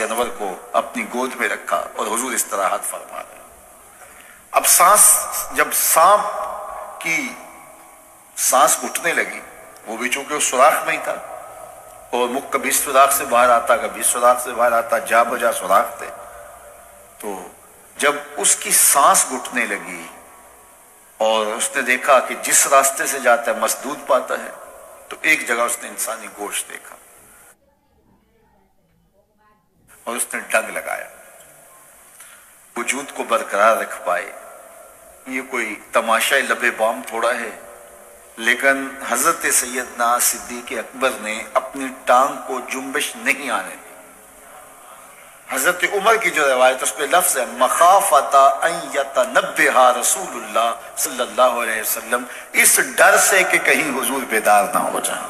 انور کو اپنی گود میں رکھا اور حضور استراحت فرما رہے. اب جب سانپ کی سانس گھٹنے لگی، وہ بھی چونکہ اس سوراخ میں ہی تھا اور مکھ کبھی اس سوراخ سے باہر آتا کبھی اس سوراخ سے باہر آتا، جا بجا سوراخ تھے. تو جب اس کی سانس گھٹنے لگی اور اس نے دیکھا کہ جس راستے سے جاتا ہے مسدود پاتا ہے، تو ایک جگہ اس نے انسانی گوشت دیکھا اور اس نے ڈنگ لگایا. وجود کو برقرار رکھ پائے. یہ کوئی تماشائی لب بام تھوڑا ہے، لیکن حضرت سیدنا صدیق اکبر نے اپنی ٹانگ کو جنبش نہیں آنے دی. حضرت عمر کی جو روایت اس پہ لفظ ہے مخافۃ ان یتنبہ رسول اللہ صلی اللہ علیہ وسلم، اس ڈر سے کہ کہیں حضور بیدار نہ ہو جائیں.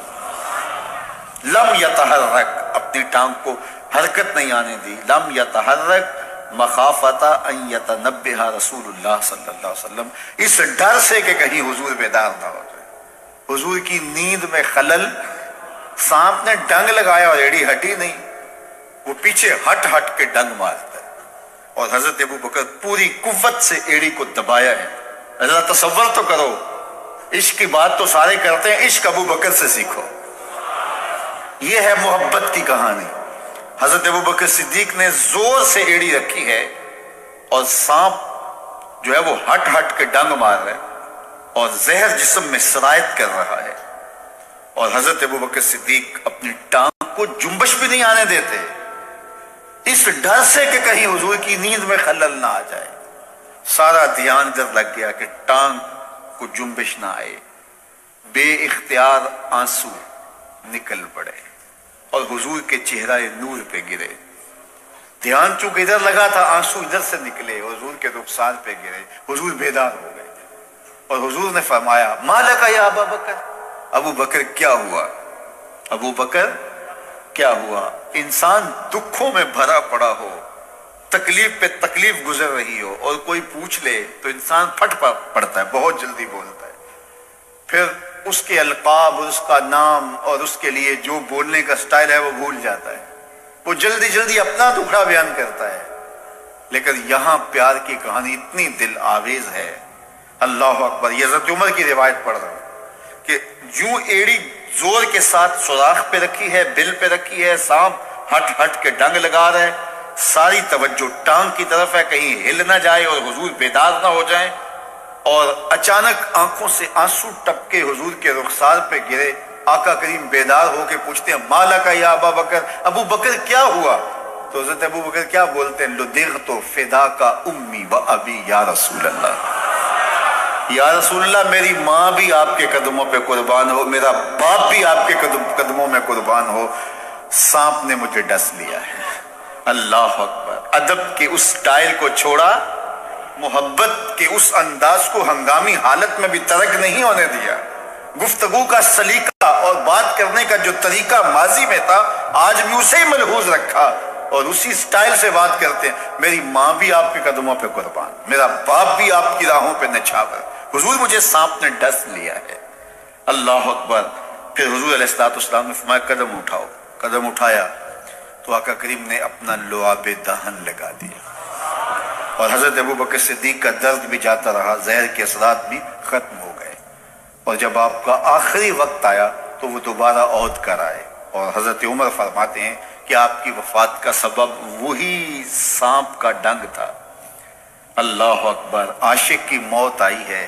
لم یتحرک، اپنی ٹانگ کو حرکت نہیں آنے دی. لم یتحرک مخافۃ ان یتنبہ رسول اللہ صلی اللہ علیہ وسلم، اس ڈر سے کہ کہیں حضور بیدار نہ ہو جائے. حضور کی نیند میں خلل. سانپ نے ڈنگ لگایا اور ایڑی ہٹی نہیں، وہ پیچھے ہٹ ہٹ کے ڈنگ مارتا ہے اور حضرت ابو بکر پوری قوت سے ایڑی کو دبایا ہے. ذرا تصور تو کرو، عشق کی بات تو سارے کرتے ہیں، عشق ابو بکر سے سیکھو. یہ ہے محبت کی کہانی. حضرت ابو بکر صدیق نے زور سے ایڑی رکھی ہے اور سانپ جو ہے وہ ہٹ ہٹ کے ڈنگ مار رہا ہے اور زہر جسم میں سرایت کر رہا ہے، اور حضرت ابو بکر صدیق اپنی ٹانگ کو جنبش بھی نہیں آنے دیتے، اس ڈر سے کہ کہیں حضور کی نیند میں خلل نہ آ جائے. سارا دھیان ادھر لگ گیا کہ ٹانگ کو جنبش نہ آئے. بے اختیار آنسو نکل پڑے اور حضور کے چہرہ نور پہ گرے. دھیان چونکہ ادھر لگا تھا، آنسو ادھر سے نکلے، حضور کے رخسار پہ گرے. حضور بیدار ہو گئے اور حضور نے فرمایا ما لک یا ابا بکر، ابو بکر کیا ہوا؟ ابو بکر کیا ہوا؟ انسان دکھوں میں بھرا پڑا ہو، تکلیف پہ تکلیف گزر رہی ہو اور کوئی پوچھ لے تو انسان پھٹ پڑتا ہے، بہت جلدی بولتا ہے. پھر اس کے القاب اور اس کا نام اور اس کے لیے جو بولنے کا سٹائل ہے وہ بھول جاتا ہے، وہ جلدی جلدی اپنا دکھڑا بیان کرتا ہے. لیکن یہاں پیار کی کہانی اتنی دل آویز ہے. اللہ اکبر. یہ حضرت عمر کی روایت پڑھ رہا ہوں کہ جو ایڑی زور کے ساتھ سوراخ پہ رکھی ہے، بل پہ رکھی ہے، سانپ ہٹ ہٹ کے ڈنگ لگا رہے، ساری توجہ ٹانگ کی طرف ہے کہیں ہل نہ جائے اور حضور بیدار نہ ہو جائیں. اور اچانک آنکھوں سے آنسو ٹپکے حضور کے رخسار پہ گرے. آقا کریم بیدار ہو کے پوچھتے ہیں ما لک یا ابا بکر، ابو بکر کیا ہوا؟ تو حضرت ابو بکر کیا بولتے ہیں لدغت فداک امی و ابی یا رسول اللہ. یا رسول اللہ، میری ماں بھی آپ کے قدموں پہ قربان ہو، میرا باپ بھی آپ کے قدموں میں قربان ہو، سانپ نے مجھے ڈس لیا ہے. اللہ اکبر. ادب کے اس سٹائل کو چھوڑا، محبت کے اس انداز کو ہنگامی حالت میں بھی ترک نہیں ہونے دیا. گفتگو کا سلیقہ اور بات کرنے کا جو طریقہ ماضی میں تھا آج بھی اسے ملحوظ رکھا اور اسی سٹائل سے بات کرتے ہیں. میری ماں بھی آپ کے قدموں پہ قربان، میرا باپ بھی آپ کی راہوں پہ نچھاور، حضور مجھے سانپ نے ڈس لیا ہے. اللہ اکبر. پھر حضور علیہ السلام نے فرمایا قدم اٹھاؤ. قدم اٹھایا تو آقا کریم نے اپنا لعاب دہن لگا دیا اور حضرت ابو بکر صدیق کا درد بھی جاتا رہا، زہر کے اثرات بھی ختم ہو گئے. اور جب آپ کا آخری وقت آیا تو وہ دوبارہ عود کر آئے اور حضرت عمر فرماتے ہیں کہ آپ کی وفات کا سبب وہی سانپ کا ڈنگ تھا. اللہ اکبر. عاشق کی موت آئی ہے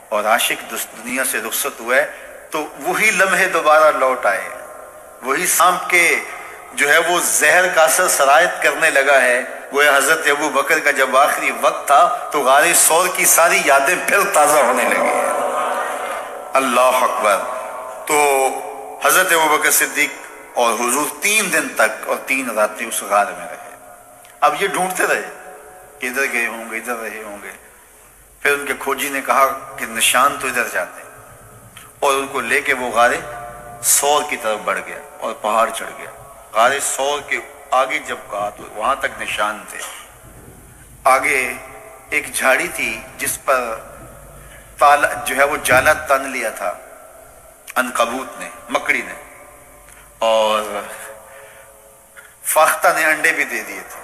اور عاشق دنیا سے رخصت ہوا ہے تو وہی لمحے دوبارہ لوٹ آئے. وہی سانپ کے جو ہے وہ زہر کا اثر سرایت کرنے لگا ہے. وہ حضرت ابو بکر کا جب آخری وقت تھا تو غار ثور کی ساری یادیں پھر تازہ ہونے لگی ہیں. اللہ اکبر. تو حضرت ابو بکر صدیق اور حضور 3 دن تک اور 3 راتیں اس غار میں رہے. اب یہ ڈھونڈتے رہے کہ ادھر گئے ہوں گے، ادھر رہے ہوں گے. پھر ان کے کھوجی نے کہا کہ نشان تو ادھر جاتے ہیں، اور ان کو لے کے وہ غار ثور کی طرف بڑھ گیا اور پہاڑ چڑھ گیا. غار ثور کے آگے جب کہا تو وہاں تک نشان تھے. آگے ایک جھاڑی تھی جس پر تالا جو ہے وہ جالا تن لیا تھا عنکبوت نے، مکڑی نے، اور فاختہ نے انڈے بھی دے دیے تھے۔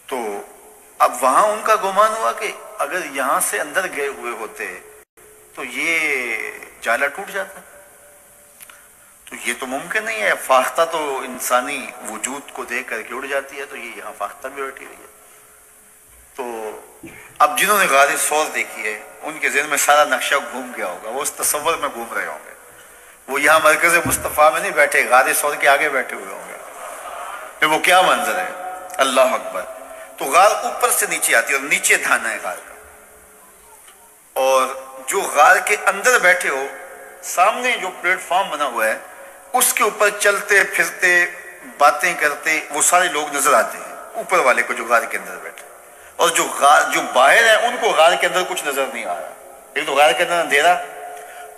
تو اب وہاں ان کا گمان ہوا کہ اگر یہاں سے اندر گئے ہوئے ہوتے تو یہ جالا ٹوٹ جاتا، تو یہ تو ممکن نہیں ہے، فاختہ تو انسانی وجود کو دیکھ کر کے اڑ جاتی ہے، تو یہ یہاں فاختہ بھی بیٹھی ہوئی ہے۔ تو اب جنہوں نے غار ثور دیکھی ہے ان کے ذہن میں سارا نقشہ گھوم گیا ہوگا، وہ اس تصور میں گھوم رہے ہوں گے، وہ یہاں مرکز مصطفیٰ میں نہیں بیٹھے، غار ثور کے آگے بیٹھے ہوئے ہوں گے، پھر وہ کیا منظر ہے، اللہ اکبر۔ تو غار اوپر سے نیچے آتی ہے اور نیچے دھانا ہے غار کا، اور جو غار کے اندر بیٹھے ہو سامنے جو پلیٹ فارم بنا ہوا ہے اس کے اوپر چلتے پھرتے باتیں کرتے وہ سارے لوگ نظر آتے ہیں اوپر والے کو جو غار کے اندر بیٹھے، اور جو باہر ہیں ان کو غار کے اندر کچھ نظر نہیں آ رہا، ایک تو غار کے اندر اندھیرا،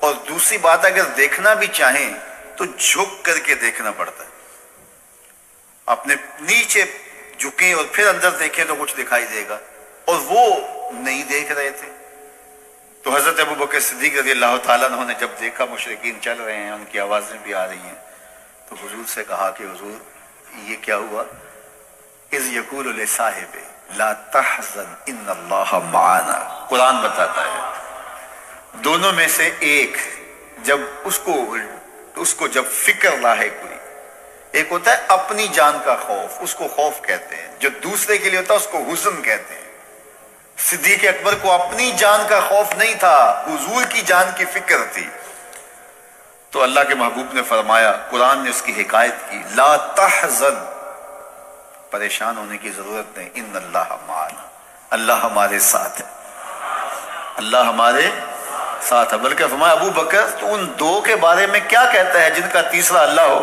اور دوسری بات اگر دیکھنا بھی چاہیں تو جھک کر کے دیکھنا پڑتا ہے، اپنے نیچے جھکیں اور پھر اندر دیکھیں تو کچھ دکھائی دے گا، اور وہ نہیں دیکھ رہے تھے۔ تو حضرت ابوبکر صدیق رضی اللہ تعالیٰ عنہ نے جب دیکھا مشرکین چل رہے ہیں، ان کی آوازیں بھی آ رہی ہیں، تو حضور سے کہا کہ حضور یہ کیا ہوا؟ اذ یقول لصاحب لا تحزن ان اللہ معنا، قرآن بتاتا ہے دونوں میں سے ایک جب اس کو جب فکر لاحق ہوئی، ایک ہوتا ہے اپنی جان کا خوف، اس کو خوف کہتے ہیں، جو دوسرے کے لیے ہوتا ہے اس کو حزن کہتے ہیں۔ صدیق اکبر کو اپنی جان کا خوف نہیں تھا، حضور کی جان کی فکر تھی، تو اللہ کے محبوب نے فرمایا، قرآن نے اس کی حکایت کی، لا تحزن، پریشان ہونے کی ضرورت نہیں، ان اللہ معنا، اللہ ہمارے ساتھ ہے، اللہ ہمارے ساتھ ہے۔ بلکہ فرمایا ابو بکر تو ان دو کے بارے میں کیا کہتا ہے جن کا تیسرا اللہ ہو،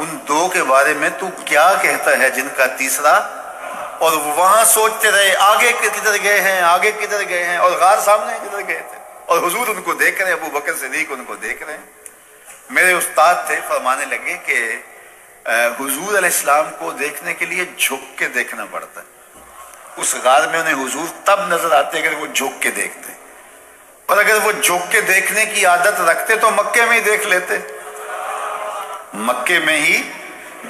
ان دو کے بارے میں تو کیا کہتا ہے جن کا تیسرا، اور وہاں سوچتے رہے آگے کدھر گئے ہیں، آگے کدھر گئے ہیں، اور غار سامنے کدھر گئے تھے، اور حضور ان کو دیکھ رہے ہیں، ابو بکر صدیق ان کو دیکھ رہے ہیں۔ میرے استاد تھے، فرمانے لگے کہ حضور علیہ السلام کو دیکھنے کے لیے جھک کے دیکھنا پڑتا ہے، اس غار میں انہیں حضور تب نظر آتے اگر وہ جھک کے دیکھتے، اور اگر وہ جھک کے دیکھنے کی عادت رکھتے تو مکے میں ہی دیکھ لیتے، مکے میں ہی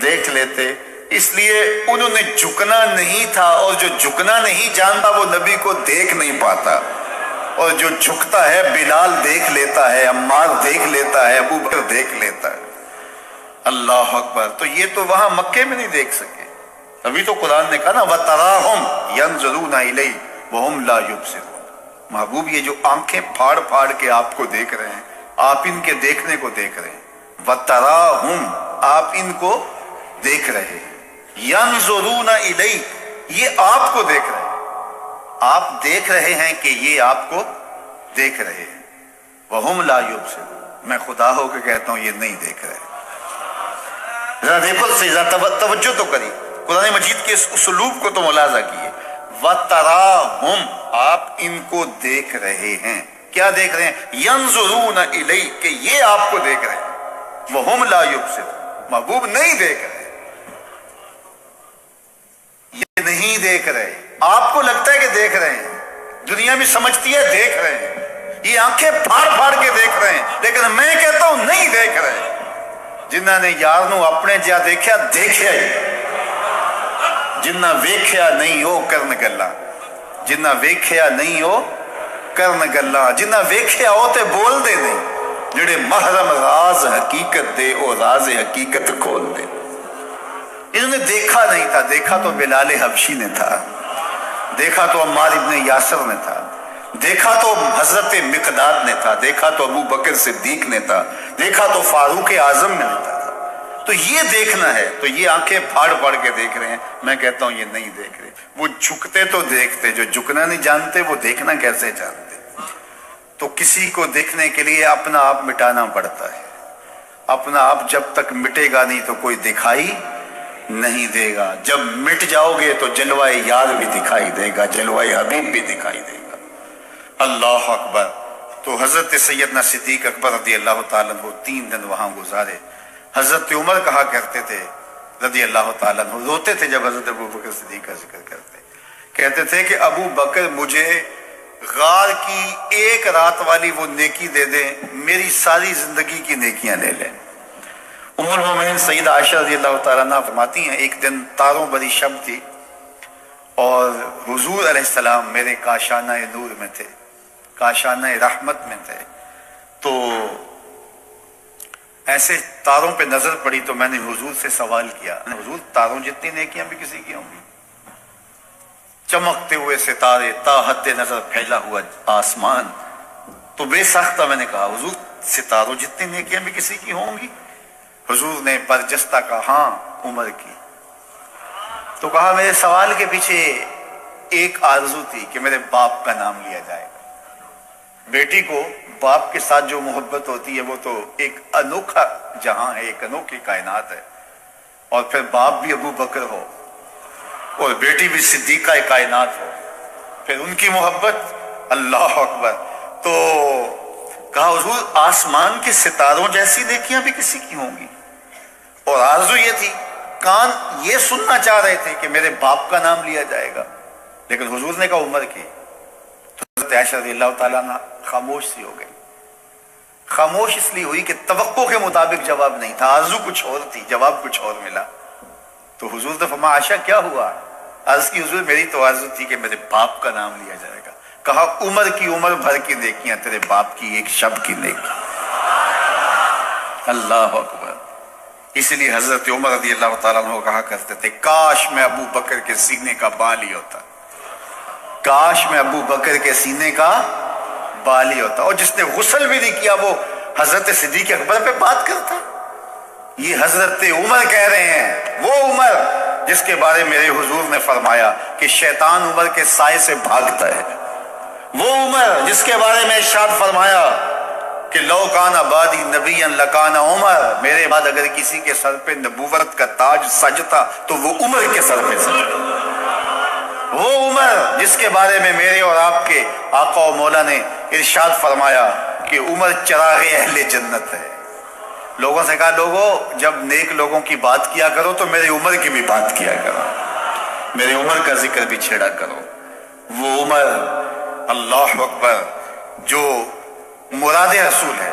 دیکھ لیتے۔ اس لیے انہوں نے جھکنا نہیں تھا، اور جو جھکنا نہیں جانتا وہ نبی کو دیکھ نہیں پاتا، اور جو جھکتا ہے بلال دیکھ لیتا ہے، عمار دیکھ لیتا ہے، ابو بکر دیکھ لیتا ہے، اللہ اکبر۔ تو یہ تو وہاں مکے میں نہیں دیکھ سکے، ابھی تو قرآن نے کہا نا وَتَرَاهُمْ يَنْظُرُونَ إِلَيْهِ وَهُمْ لَا يُبْصِرُونَ، محبوب یہ جو آنکھیں پھاڑ پھاڑ کے آپ کو دیکھ رہے ہیں، آپ ان کے دیکھنے کو دیکھ رہے ہیں، وَتَرَاهُمْ آپ ان کو دیکھ رہے ہیں، يَنْظُرُونَ إِلَيْهِ یہ آپ کو دیکھ رہے ہیں، آپ دیکھ رہے ہیں کہ یہ آپ کو دیکھ رہے ہیں، وَهُمْ لَا يُبْصِرُونَ میں خدا ہو کے کہتا ہوں یہ نہیں دیکھ رہے۔ ذرا دیکھو سے ذرا توجہ تو کری، قرآن مجید کے اس اسلوب کو تو ملاحظہ کیے، وَتَرَاهُمْ آپ ان کو دیکھ رہے ہیں، کیا دیکھ رہے ہیں؟ يَنْظُرُونَ إِلَيْهِ کہ یہ آپ کو دیکھ رہے ہیں، وَهُمْ لَا يُبْصِرُونَ محبوب نہیں دیکھ رہے، یہ نہیں دیکھ رہے، آپ کو لگتا ہے کہ دیکھ رہے ہیں، دنیا بھی سمجھتی ہے دیکھ رہے ہیں، یہ آنکھیں پھاڑ پھاڑ کے دیکھ رہے ہیں، لیکن میں کہتا ہوں نہیں دیکھ رہے۔ جنہاں نے یار نو اپنے جا دیکھا دیکھیا ہی، جنہ ویکھیا نہیں ہو کرن گلا، جنہ ویکھیا نہیں ہو کرن گلا، جنہ ویکھیا ہو تے بول دے نہیں، جڑے محرم راز حقیقت دے او راز حقیقت کھول دے۔ انہوں نے دیکھا نہیں تھا، دیکھا تو بلال حبشی نے تھا، دیکھا تو عمار ابن یاسر نے تھا، دیکھا تو حضرت مقداد نے تھا، دیکھا تو ابو بکر صدیق نے تھا، دیکھا تو فاروق اعظم نے تھا۔ تو یہ دیکھنا ہے، تو یہ آنکھیں پھاڑ پھاڑ کے دیکھ رہے ہیں، میں کہتا ہوں یہ نہیں دیکھ رہے۔ وہ جھکتے تو دیکھتے، جو جھکنا نہیں جانتے وہ دیکھنا کیسے جانتے؟ تو کسی کو دیکھنے کے لیے اپنا آپ مٹانا پڑتا ہے، اپنا آپ جب تک مٹے گا نہیں تو کوئی دکھائی نہیں دے گا، جب مٹ جاؤ گے تو جلوہ یار بھی دکھائی دے گا، جلوہ حبیب بھی دکھائی دے گا، اللہ اکبر۔ تو حضرت سیدنا صدیق اکبر رضی اللہ تعالیٰ عنہ 3 دن وہاں گزارے۔ حضرت عمر کہا کرتے تھے رضی اللہ تعالیٰ عنہ، روتے تھے جب حضرت ابو بکر صدیق کا ذکر کرتے، کہتے تھے کہ ابو بکر مجھے غار کی 1 رات والی وہ نیکی دے دیں، میری ساری زندگی کی نیکیاں لے لیں۔ ام المومنین سیدہ عائشہ رضی اللہ تعالیٰ عنہ فرماتی ہیں ایک دن تاروں بھری شب تھی اور حضور علیہ السلام میرے کاشانہ نور میں تھے، کاشانہ رحمت میں تھے، تو ایسے تاروں پہ نظر پڑی تو میں نے حضور سے سوال کیا، حضور تاروں جتنی نیکیاں بھی کسی کی ہوں گی؟ چمکتے ہوئے ستارے، تا حد نظر پھیلا ہوا آسمان، تو بے ساختہ میں نے کہا حضور ستاروں جتنی نیکیاں بھی کسی کی ہوں گی؟ حضور نے برجستہ کہا ہاں عمر کی۔ تو کہا میرے سوال کے پیچھے ایک آرزو تھی کہ میرے باپ کا نام لیا جائے گا۔ بیٹی کو باپ کے ساتھ جو محبت ہوتی ہے وہ تو ایک انوکھا جہاں ہے، ایک انوکھی کائنات ہے، اور پھر باپ بھی ابو بکر ہو اور بیٹی بھی صدیقہ کائنات ہو، پھر ان کی محبت، اللہ اکبر۔ تو کہا حضور آسمان کے ستاروں جیسی نیکیاں بھی کسی کی ہوں گی؟ اور آرزو یہ تھی، کان یہ سننا چاہ رہے تھے کہ میرے باپ کا نام لیا جائے گا، لیکن حضور نے کہا عمر کی۔ تو حضرت عائشہ رضی اللہ تعالیٰ عنہ خاموش سی ہو گئی۔ خاموش اس لیے ہوئی کہ توقع کے مطابق جواب نہیں تھا، آرزو کچھ اور تھی، جواب کچھ اور ملا۔ تو حضور نے فرمایا عائشہ کیا ہوا؟ عرض کی حضور میری تو آرزو تھی کہ میرے باپ کا نام لیا جائے گا۔ کہا عمر کی، عمر بھر کی نیکیاں تیرے باپ کی ایک شب کی نیکی۔ اللہ اکبر۔ اس لیے حضرت عمر رضی اللہ تعالیٰ عنہ کہا کرتے تھے کاش میں ابو بکر کے سینے کا بال ہی ہوتا، کاش میں ابو بکر کے سینے کا بال ہی ہوتا۔ اور جس نے غسل بھی نہیں کیا وہ حضرت صدیق اکبر پہ بات کرتا۔ یہ حضرت عمر کہہ رہے ہیں، وہ عمر جس کے بارے میرے حضور نے فرمایا کہ شیطان عمر کے سائے سے بھاگتا ہے، وہ عمر جس کے بارے میں ارشاد فرمایا کہ لو کان بعدی نبیا لکان عمر، میرے بعد اگر کسی کے سر پہ نبوت کا تاج سجتا تو وہ عمر کے سر پہ سجتا۔ وہ عمر جس کے بارے میں میرے اور آپ کے آقا و مولا نے ارشاد فرمایا کہ عمر چراغ اہل جنت ہے۔ لوگوں سے کہا لوگوں جب نیک لوگوں کی بات کیا کرو تو میرے عمر کی بھی بات کیا کرو، میرے عمر کا ذکر بھی چھیڑا کرو۔ وہ عمر، اللہ اکبر، جو مراد رسول ہے،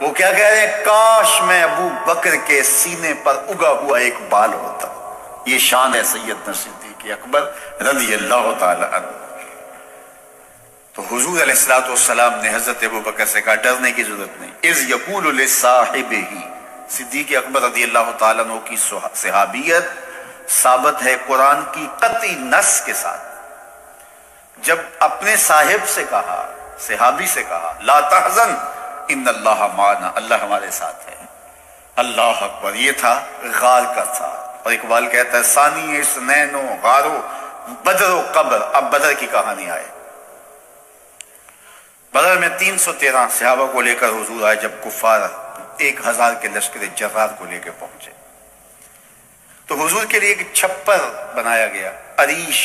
وہ کیا کہہ رہے ہیں؟ کاش میں ابو بکر کے سینے پر اگا ہوا ایک بال ہوتا۔ یہ شان ہے سیدنا صدیق اکبر رضی اللہ تعالی عنہ۔ تو حضور علیہ الصلوۃ والسلام نے حضرت ابو بکر سے کہا ڈرنے کی ضرورت نہیں۔ اذ یقول لصاحبہ، صدیق اکبر رضی اللہ تعالیٰ عنہ کی صحابیت ثابت ہے قرآن کی قطعی نص کے ساتھ۔ جب اپنے صاحب سے کہا، صحابی سے کہا لا تحزن ان اللہ معنا، اللہ ہمارے ساتھ ہے۔ اللہ اکبر۔ یہ تھا غار کا تھا، اور اقبال کہتا ہے ثانی اثنین و غارو بدر و قبر۔ اب بدر کی کہانی آئے۔ بدر میں 313 صحابہ کو لے کر حضور آئے، جب کفار 1000 کے لشکر جرار کو لے کے پہنچے تو حضور کے لیے ایک چھپر بنایا گیا، عریش،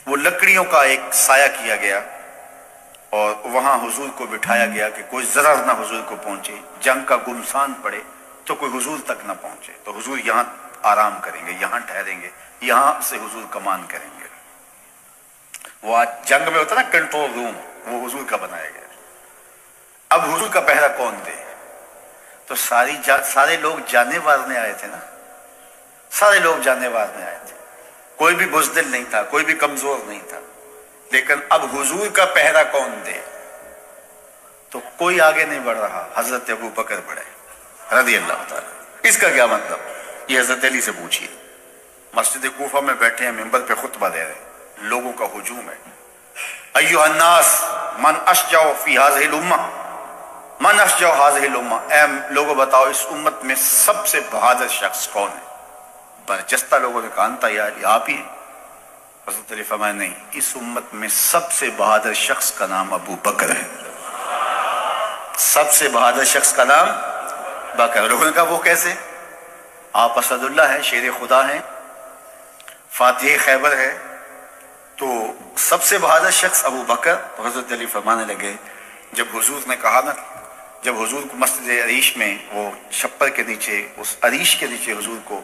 وہ لکڑیوں کا ایک سایہ کیا گیا، اور وہاں حضور کو بٹھایا گیا کہ کوئی ضرر نہ حضور کو پہنچے، جنگ کا گمسان پڑے تو کوئی حضور تک نہ پہنچے۔ تو حضور یہاں آرام کریں گے، یہاں ٹھہریں گے، یہاں سے حضور کمان کریں گے۔ وہ آج جنگ میں ہوتا نا کنٹرول روم، وہ حضور کا بنایا گیا۔ اب حضور کا پہرا کون دے؟ تو سارے لوگ جانے مارنے آئے تھے نا، سارے لوگ جانے مارنے آئے تھے، کوئی بھی بزدل نہیں تھا، کوئی بھی کمزور نہیں تھا، لیکن اب حضور کا پہرا کون دے؟ تو کوئی آگے نہیں بڑھ رہا، حضرت ابو بکر بڑھے رضی اللہ تعالیٰ۔ اس کا کیا مطلب؟ یہ حضرت علی سے پوچھیے۔ مسجد کوفہ میں بیٹھے ہیں، منبر پہ خطبہ دے رہے ہیں، لوگوں کا ہجوم ہے۔ ایھا الناس من اشجع فی ہذہ الامہ، من اشجع ہذہ الامہ، اے لوگوں بتاؤ اس امت میں سب سے بہادر شخص کون ہے؟ برجستہ لوگوں نے کہا انت یا علی، آپ ہی ہیں۔ حضرت علی فرمایا نہیں، اس امت میں سب سے بہادر شخص کا نام ابو بکر ہے، سب سے بہادر شخص کا نام بکر۔ لوگوں نے کہا وہ کیسے؟ آپ اسد اللہ ہیں، شیر خدا ہیں، فاتح خیبر ہے، تو سب سے بہادر شخص ابو بکر۔ تو حضرت علی فرمانے لگے جب حضور نے کہا نا، جب حضور کو مسجد عریش میں وہ چھپر کے نیچے، اس عریش کے نیچے حضور کو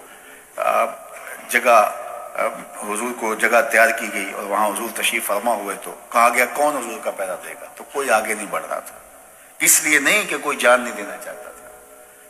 حضور کو جگہ تیار کی گئی اور وہاں حضور تشریف فرما ہوئے، تو کہا گیا کون حضور کا پہرا دے گا؟ تو کوئی آگے نہیں بڑھ رہا تھا، اس لیے نہیں کہ کوئی جان نہیں دینا چاہتا تھا،